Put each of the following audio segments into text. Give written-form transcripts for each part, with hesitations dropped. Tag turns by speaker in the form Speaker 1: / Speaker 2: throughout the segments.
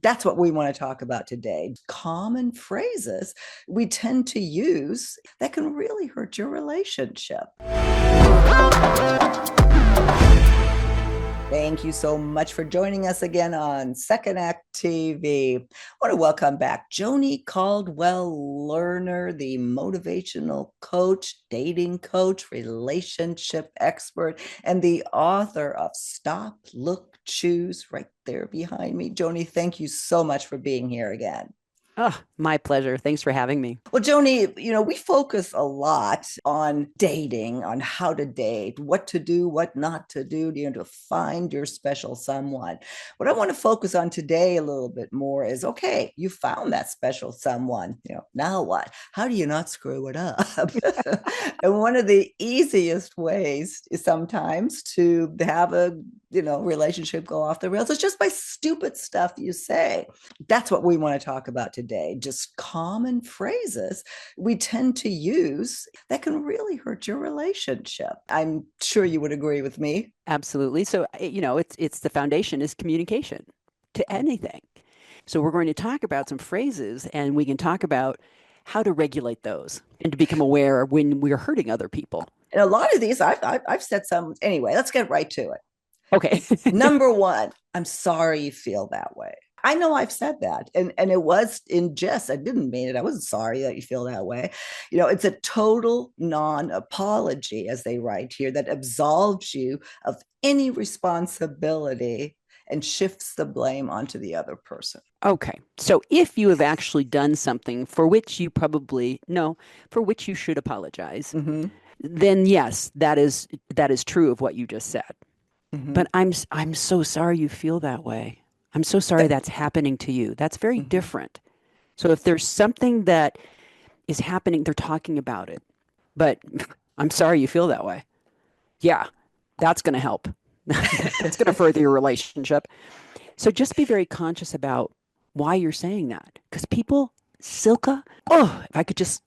Speaker 1: That's what we want to talk about today. Common phrases we tend to use that can really hurt your relationship. Thank you so much for joining us again on Second Act TV. I want to welcome back Joni Caldwell Lerner, the motivational coach, dating coach, relationship expert, and the author of Stop, Look, Choose, right there behind me. Joni, thank you so much for being here again.
Speaker 2: Oh, my pleasure. Thanks for having me.
Speaker 1: Well, Joni, we focus a lot on dating, on how to date, what to do, what not to do, to find your special someone. What I want to focus on today a little bit more is, okay, you found that special someone, now what? How do you not screw it up? And one of the easiest ways is sometimes to have a, relationship go off the rails. It's just by stupid stuff you say. That's what we want to talk about today. Just common phrases we tend to use that can really hurt your relationship. I'm sure you would agree with me.
Speaker 2: Absolutely. So, it's the foundation is communication to anything. So we're going to talk about some phrases and we can talk about how to regulate those and to become aware when we're hurting other people.
Speaker 1: And a lot of these, I've said some. Anyway, let's get right to it.
Speaker 2: Okay.
Speaker 1: Number one, I'm sorry you feel that way. I know I've said that, and it was in jest. I didn't mean it. I wasn't sorry that you feel that way. It's a total non-apology, as they write here, that absolves you of any responsibility and shifts the blame onto the other person.
Speaker 2: Okay. So if you have actually done something for which you probably know, for which you should apologize, then yes, that is true of what you just said. But I'm so sorry you feel that way. I'm so sorry that's happening to you. That's very different. So if there's something that is happening, they're talking about it. But I'm sorry you feel that way. Yeah, that's going to help. It's going to further your relationship. So just be very conscious about why you're saying that. Because people, Silka, if I could just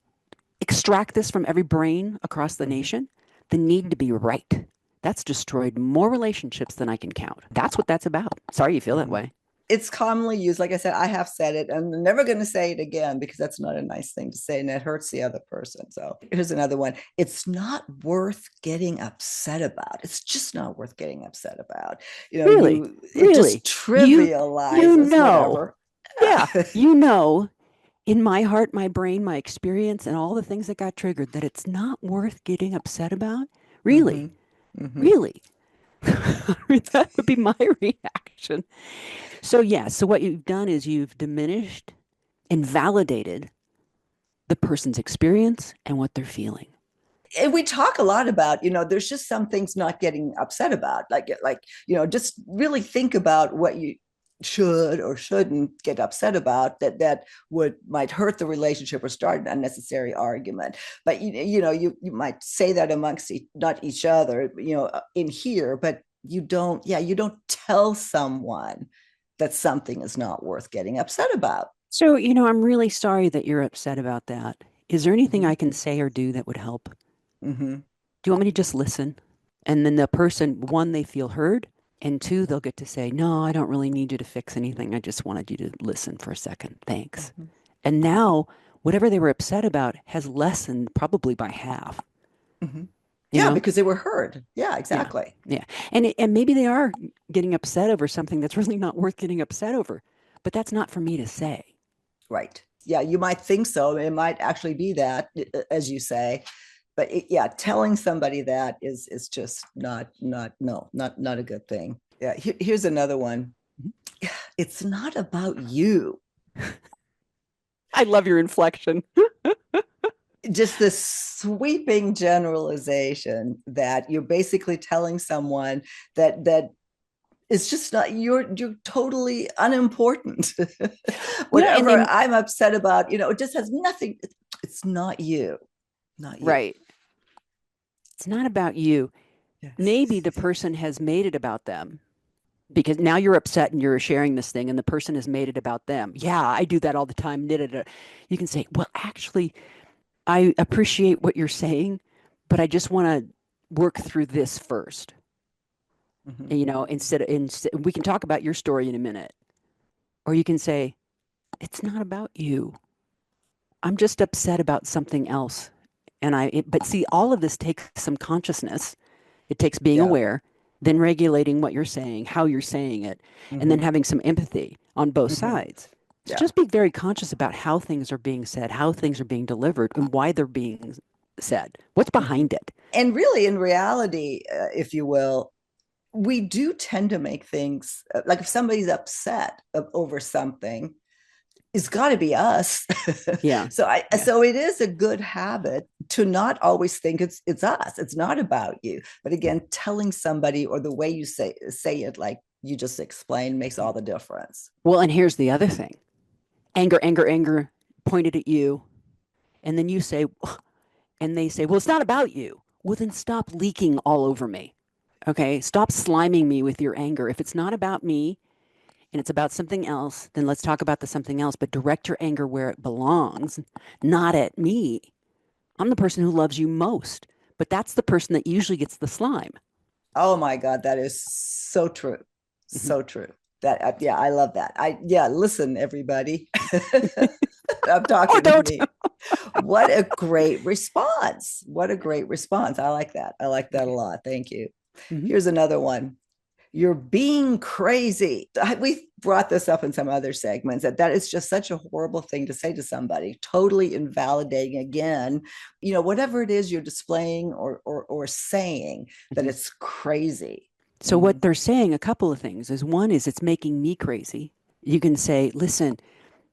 Speaker 2: extract this from every brain across the nation, the need to be right. That's destroyed more relationships than I can count. That's what that's about. Sorry you feel that way.
Speaker 1: It's commonly used. Like I said, I have said it. And I'm never going to say it again because that's not a nice thing to say and it hurts the other person. So here's another one. It's not worth getting upset about. It's just not worth getting upset about.
Speaker 2: Really?
Speaker 1: It
Speaker 2: Really?
Speaker 1: just trivializes whatever.
Speaker 2: Yeah. In my heart, my brain, my experience, and all the things that got triggered, that it's not worth getting upset about. Really? Really? That would be my reaction. So what you've done is you've diminished and validated the person's experience and what they're feeling.
Speaker 1: And we talk a lot about, there's just some things not getting upset about, just really think about what you should or shouldn't get upset about that might hurt the relationship or start an unnecessary argument. But you might say that amongst not each other, in here, but you don't tell someone that something is not worth getting upset about.
Speaker 2: So, I'm really sorry that you're upset about that. Is there anything I can say or do that would help? Do you want me to just listen? And then the person, one, they feel heard. And two, they'll get to say, no, I don't really need you to fix anything. I just wanted you to listen for a second. Thanks. And now, whatever they were upset about has lessened probably by half.
Speaker 1: Because they were heard. Yeah, exactly.
Speaker 2: Yeah. And maybe they are getting upset over something that's really not worth getting upset over. But that's not for me to say.
Speaker 1: Right. Yeah, you might think so. It might actually be that, as you say. But telling somebody that is just not a good thing. Yeah, here's another one. It's not about you.
Speaker 2: I love your inflection.
Speaker 1: Just this sweeping generalization that you're basically telling someone that it's just not, you're totally unimportant. Whatever I'm upset about, it just has nothing. It's not you. Not you.
Speaker 2: Right. It's not about you.
Speaker 1: Yes.
Speaker 2: Maybe the person has made it about them because now you're upset and you're sharing this thing and the person has made it about them. Yeah, I do that all the time. You can say, well, actually, I appreciate what you're saying, but I just want to work through this first. Instead, we can talk about your story in a minute. Or you can say, it's not about you. I'm just upset about something else. But see, all of this takes some consciousness. It takes being
Speaker 1: Yeah.
Speaker 2: aware, then regulating what you're saying, how you're saying it, and then
Speaker 1: Hmm.
Speaker 2: having some empathy on both
Speaker 1: Hmm.
Speaker 2: sides. So
Speaker 1: Yeah.
Speaker 2: just be very conscious about how things are being said, how things are being delivered, and why they're being said. What's
Speaker 1: Hmm.
Speaker 2: behind it?
Speaker 1: And really, in reality, if you will, we do tend to make things like if somebody's upset over something, it's got to be us.
Speaker 2: Yeah. Yeah.
Speaker 1: So it is a good habit to not always think it's us. It's not about you. But again, telling somebody or the way you say it, like you just explained, makes all the difference.
Speaker 2: Well, and here's the other thing: anger, anger, anger pointed at you, and then you say, and they say, well, it's not about you. Well, then stop leaking all over me. Okay. Stop sliming me with your anger. If it's not about me and it's about something else, then let's talk about the something else, but direct your anger where it belongs, not at me. I'm the person who loves you most, but that's the person that usually gets the slime.
Speaker 1: Oh my God, that is so true.
Speaker 2: Mm-hmm.
Speaker 1: So true. That yeah, I love that. Listen, everybody. I'm
Speaker 2: Or
Speaker 1: talking to
Speaker 2: don't.
Speaker 1: me. What a great response. What a great response. I like that. I like that a lot. Thank you.
Speaker 2: Mm-hmm.
Speaker 1: Here's another one. You're being crazy. We brought this up in some other segments that is just such a horrible thing to say to somebody, totally invalidating again, whatever it is you're displaying or saying, that
Speaker 2: Mm-hmm.
Speaker 1: it's crazy.
Speaker 2: So
Speaker 1: Mm-hmm.
Speaker 2: what they're saying, a couple of things is one is it's making me crazy. You can say, listen,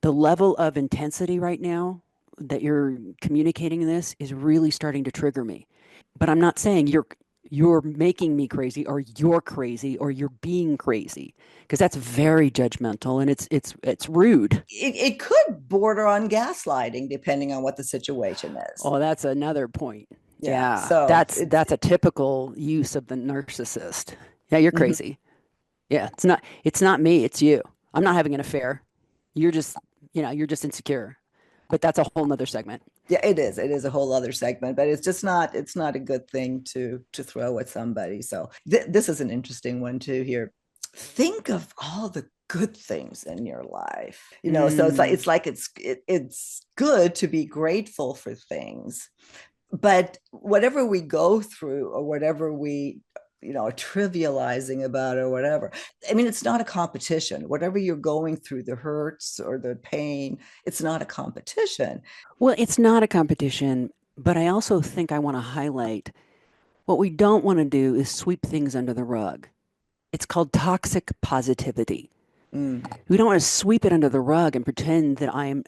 Speaker 2: the level of intensity right now that you're communicating this is really starting to trigger me. But I'm not saying you're making me crazy or you're being crazy because that's very judgmental and it's rude.
Speaker 1: It could border on gaslighting depending on what the situation is.
Speaker 2: Oh, that's another point.
Speaker 1: Yeah.
Speaker 2: Yeah,
Speaker 1: So it's
Speaker 2: that's a typical use of the narcissist. Yeah, you're
Speaker 1: mhm.
Speaker 2: crazy. Yeah, it's not me, it's you. I'm not having an affair. You're just, you're just insecure. But that's a whole nother segment.
Speaker 1: Yeah, it is. It is a whole other segment, but it's not a good thing to throw at somebody. So this is an interesting one too here. Think of all the good things in your life. So
Speaker 2: Mm.
Speaker 1: it's good to be grateful for things, but whatever we go through or whatever we are trivializing about or whatever, I mean, it's not a competition. Whatever you're going through, the hurts or the pain, it's not a competition.
Speaker 2: Well, it's not a competition, but I also think I want to highlight what we don't want to do is sweep things under the rug. It's called toxic positivity.
Speaker 1: Mm,
Speaker 2: We don't want to sweep it under the rug and pretend that I'm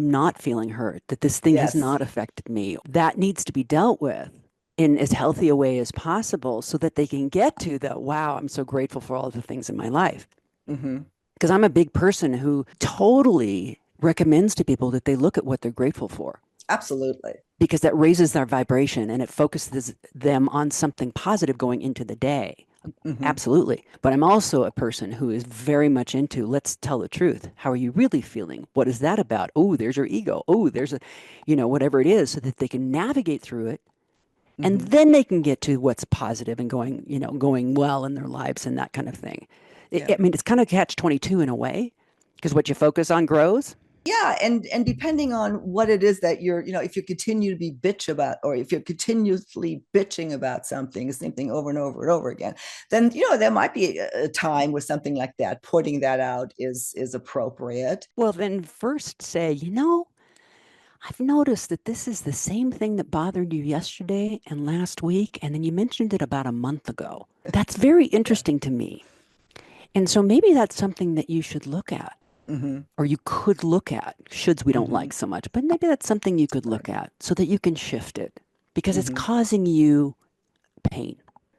Speaker 2: not feeling hurt, that this thing has
Speaker 1: yes.
Speaker 2: not affected me. That needs to be dealt with in as healthy a way as possible so that they can get to the wow, I'm so grateful for all the things in my life.
Speaker 1: Mm-hmm.
Speaker 2: Because I'm a big person who totally recommends to people that they look at what they're grateful for
Speaker 1: Absolutely.
Speaker 2: because that raises their vibration and it focuses them on something positive going into the day.
Speaker 1: Mm-hmm.
Speaker 2: Absolutely. But I'm also a person who is very much into let's tell the truth. How are you really feeling? What is that about? Oh, there's your ego. Oh, there's whatever it is, so that they can navigate through it. And
Speaker 1: Mm-hmm.
Speaker 2: then they can get to what's positive and going well in their lives and that kind of thing.
Speaker 1: Yeah.
Speaker 2: I mean, it's kind of catch 22 in a way because what you focus on grows.
Speaker 1: Yeah, and depending on what it is that if you continue to be bitch about, or if you're continuously bitching about something, the same thing over and over and over again, then there might be a time where something like that, pointing that out is appropriate.
Speaker 2: Well, then first say, I've noticed that this is the same thing that bothered you yesterday and last week, and then you mentioned it about a month ago. That's very
Speaker 1: Yeah.
Speaker 2: interesting to me. And so maybe that's something that you should look at,
Speaker 1: Mm-hmm.
Speaker 2: or you could look at. Shoulds we don't
Speaker 1: Mm-hmm.
Speaker 2: like so much, but maybe that's something you could
Speaker 1: Right.
Speaker 2: look at so that you can shift it because it's
Speaker 1: Mm-hmm.
Speaker 2: causing you pain.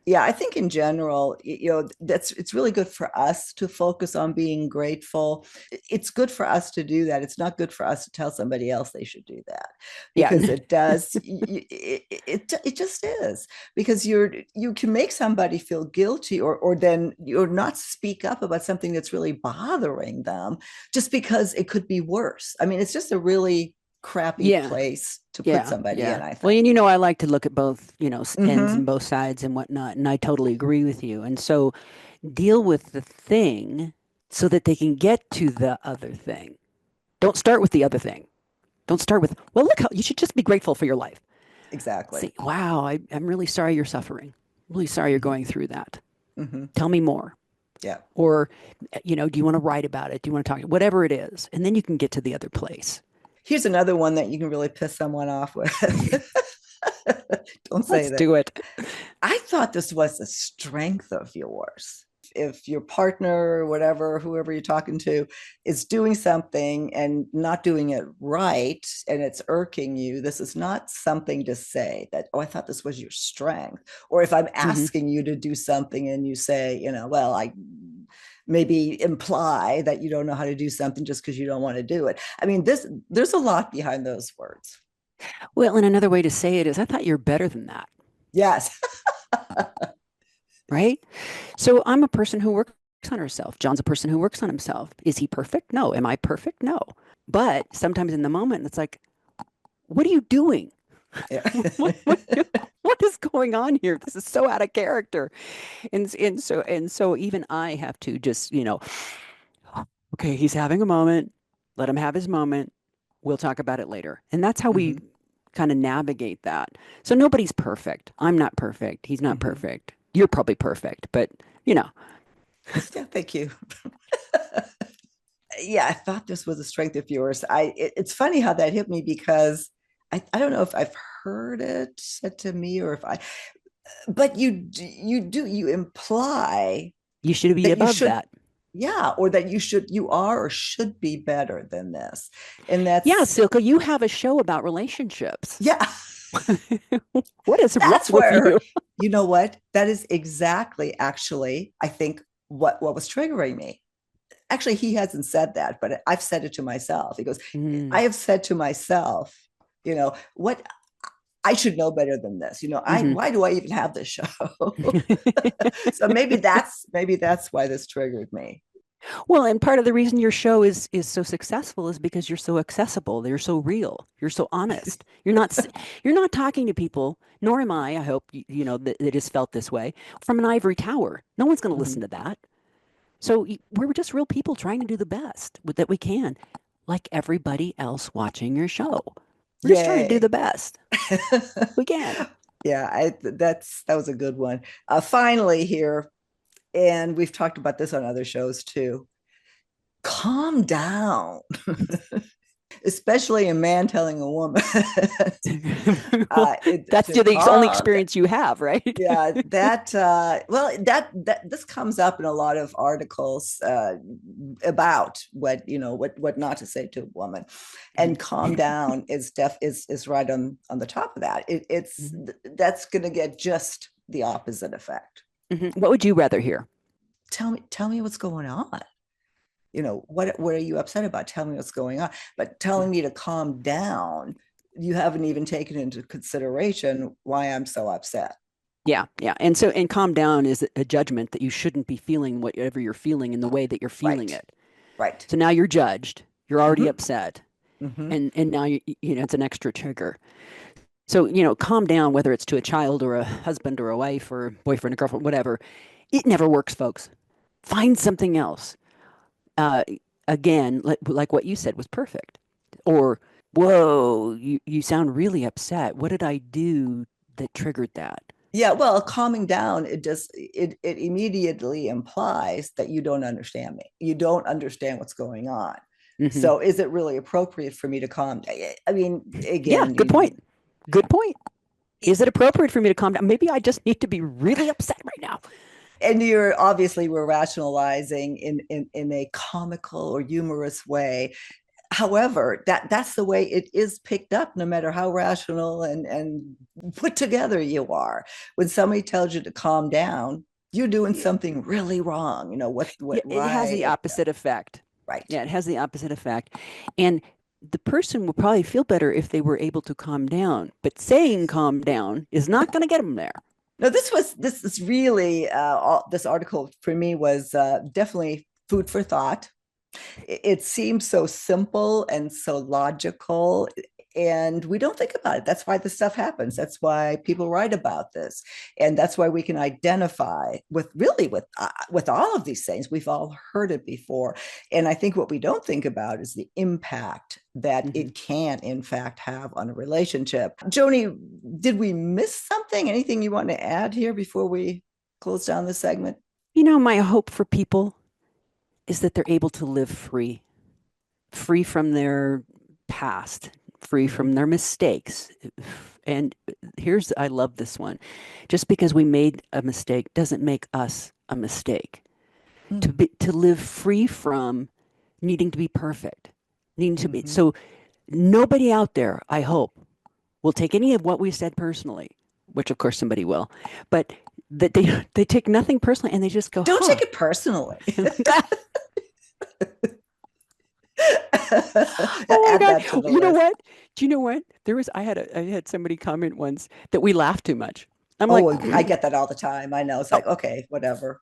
Speaker 1: Yeah, I think in general, it's really good for us to focus on being grateful. It's good for us to do that. It's not good for us to tell somebody else they should do that,
Speaker 2: Yeah.
Speaker 1: because it does it just is, because you can make somebody feel guilty, or then you're not speak up about something that's really bothering them just because it could be worse. I mean, it's just a really crappy
Speaker 2: Yeah.
Speaker 1: place to put
Speaker 2: Yeah,
Speaker 1: somebody in,
Speaker 2: yeah.
Speaker 1: I
Speaker 2: Well,
Speaker 1: think.
Speaker 2: and I like to look at both, ends and
Speaker 1: Mm-hmm.
Speaker 2: both sides and whatnot, and I totally agree with you. And so deal with the thing, so that they can get to the other thing. Don't start with the other thing. Don't start with, well, look how you should just be grateful for your life.
Speaker 1: Exactly.
Speaker 2: Say, wow, I'm really sorry you're suffering. I'm really sorry you're
Speaker 1: Mm-hmm.
Speaker 2: going through that.
Speaker 1: Mm-hmm.
Speaker 2: Tell me more.
Speaker 1: Yeah.
Speaker 2: Or, do you want to write about it? Do you want to talk? Whatever it is. And then you can get to the other place.
Speaker 1: Here's another one that you can really piss someone off with. Don't say
Speaker 2: Let's
Speaker 1: that.
Speaker 2: do it.
Speaker 1: I thought this was a strength of yours. If your partner or whatever, whoever you're talking to, is doing something and not doing it right and it's irking you, this is not something to say that, oh, I thought this was your strength. Or if I'm
Speaker 2: Mm-hmm.
Speaker 1: asking you to do something and you say, well, I maybe imply that you don't know how to do something just because you don't want to do it. I mean, there's a lot behind those words.
Speaker 2: Well, and another way to say it is, I thought you're better than that.
Speaker 1: Yes.
Speaker 2: Right? So I'm a person who works on herself. John's a person who works on himself. Is he perfect? No. Am I perfect? No. But sometimes in the moment, it's like, what are you doing?
Speaker 1: Yeah.
Speaker 2: what, what is going on here? This is so out of character. And so even I have to just, okay, he's having a moment. Let him have his moment. We'll talk about it later. And that's how we
Speaker 1: Mm-hmm.
Speaker 2: kind of navigate that. So nobody's perfect. I'm not perfect. He's not
Speaker 1: Mm-hmm.
Speaker 2: perfect. You're probably perfect, but you know.
Speaker 1: Yeah, thank you. Yeah, I thought this was a strength of yours. It's funny how that hit me because I don't know if I've heard it said to me or if I, but you imply
Speaker 2: You should be
Speaker 1: that you
Speaker 2: above
Speaker 1: should,
Speaker 2: that.
Speaker 1: yeah, or that you are or should be better than this. And
Speaker 2: Yeah,
Speaker 1: that's,
Speaker 2: Silka, you have a show about relationships.
Speaker 1: yeah,
Speaker 2: What is wrong
Speaker 1: that's
Speaker 2: with
Speaker 1: where,
Speaker 2: you?
Speaker 1: you know what? That is exactly actually, I think what was triggering me. Actually, he hasn't said that, but I've said it to myself. He goes,
Speaker 2: Mm,
Speaker 1: I have said to myself, what I should know better than this.
Speaker 2: hmm
Speaker 1: Why do I even have this show? So maybe that's why this triggered me.
Speaker 2: Well, and part of the reason your show is so successful is because you're so accessible. You're so real. You're so honest. You're not talking to people, nor am I. I hope that it is felt this way from an ivory tower. No one's going to listen
Speaker 1: Mhm.
Speaker 2: to that. So we're just real people trying to do the best that we can, like everybody else watching your show. We're just trying to do the
Speaker 1: Yay.
Speaker 2: best we can.
Speaker 1: Yeah, that was a good one. Finally here, and we've talked about this on other shows too. Calm down. Especially a man telling a woman
Speaker 2: Well, that's
Speaker 1: to
Speaker 2: the only
Speaker 1: calm down.
Speaker 2: experience you have, right?
Speaker 1: Yeah, that this comes up in a lot of articles about what not to say to a woman, and calm down is right on the top of that. It's
Speaker 2: Mhm.
Speaker 1: that's going to get just the opposite effect.
Speaker 2: What would you rather hear?
Speaker 1: Tell me what's going on. What are you upset about? Tell me what's going on. But telling me to calm down, you haven't even taken into consideration why I'm so upset.
Speaker 2: Yeah, yeah. And calm down is a judgment that you shouldn't be feeling whatever you're feeling in the way that you're feeling
Speaker 1: Right.
Speaker 2: it.
Speaker 1: Right.
Speaker 2: So now you're judged. You're already
Speaker 1: Mm-hmm.
Speaker 2: upset.
Speaker 1: Mm-hmm.
Speaker 2: And now it's an extra trigger. So, calm down, whether it's to a child or a husband or a wife or a boyfriend or girlfriend, whatever. It never works, folks. Find something else. Uh, Again, like what you said was perfect. Or, whoa, you sound really upset. What did I do that triggered that?
Speaker 1: Yeah, well, calming down, it immediately implies that you don't understand me. You don't understand what's going on.
Speaker 2: Hmm
Speaker 1: So is it really appropriate for me to calm down? I mean,
Speaker 2: Yeah,
Speaker 1: again,
Speaker 2: good point. Good point. Is it appropriate for me to calm down? Maybe I just need to be really upset right now.
Speaker 1: and you're obviously we're rationalizing in a comical or humorous way. However, that's the way it is picked up, no matter how rational and put together you are. When somebody tells you to calm down, you're doing
Speaker 2: Yeah,
Speaker 1: something really wrong.
Speaker 2: yeah, it has the
Speaker 1: Why?
Speaker 2: opposite effect.
Speaker 1: Right.
Speaker 2: Yeah, it has the opposite effect. And the person will probably feel better if they were able to calm down. But saying calm down is not going to get them there.
Speaker 1: No, this is really this article for me was definitely food for thought. It seems so simple and so logical. And we don't think about it. That's why this stuff happens. That's why people write about this. And that's why we can identify with all of these things. We've all heard it before. And I think what we don't think about is the impact that it can, in fact, have on a relationship. Joni, did we miss something? Anything you want to add here before we close down this segment?
Speaker 2: My hope for people is that they're able to live free from their past, free from their mistakes. And I love this one. Just because we made a mistake doesn't make us a mistake. To live free from needing to be perfect, needing to be. So nobody out there, I hope, will take any of what we said personally, which of course somebody will, but that they take nothing personally and they just go,
Speaker 1: don't take it personally.
Speaker 2: Oh my God. You know what? Do you know what? I had somebody comment once that we laugh too much. I'm like,
Speaker 1: I get that all the time. I know. It's like, okay, whatever.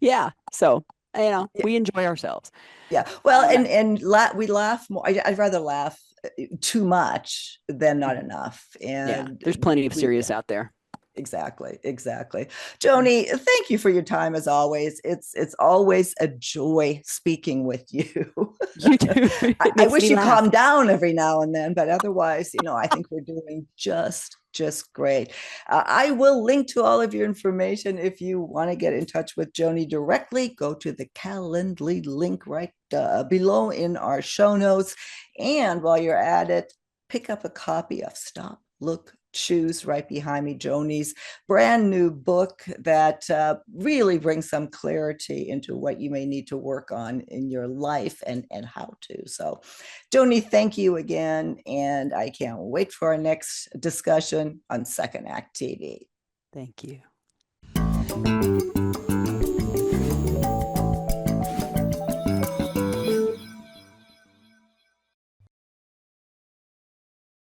Speaker 2: Yeah. So, we enjoy ourselves.
Speaker 1: Yeah. Well, and we laugh more. I'd rather laugh too much than not enough. And
Speaker 2: yeah, there's plenty of serious out there.
Speaker 1: Exactly. Joni, thank you for your time as always. It's always a joy speaking with you.
Speaker 2: You do.
Speaker 1: I wish you calm down every now and then, but otherwise, I think we're doing just great. I will link to all of your information. If you want to get in touch with Joni directly, go to the Calendly link right below in our show notes. And while you're at it, pick up a copy of Stop, Look, Choose right behind me, Joni's brand new book that really brings some clarity into what you may need to work on in your life and how to. So, Joni, thank you again. And I can't wait for our next discussion on Second Act TV.
Speaker 2: Thank you.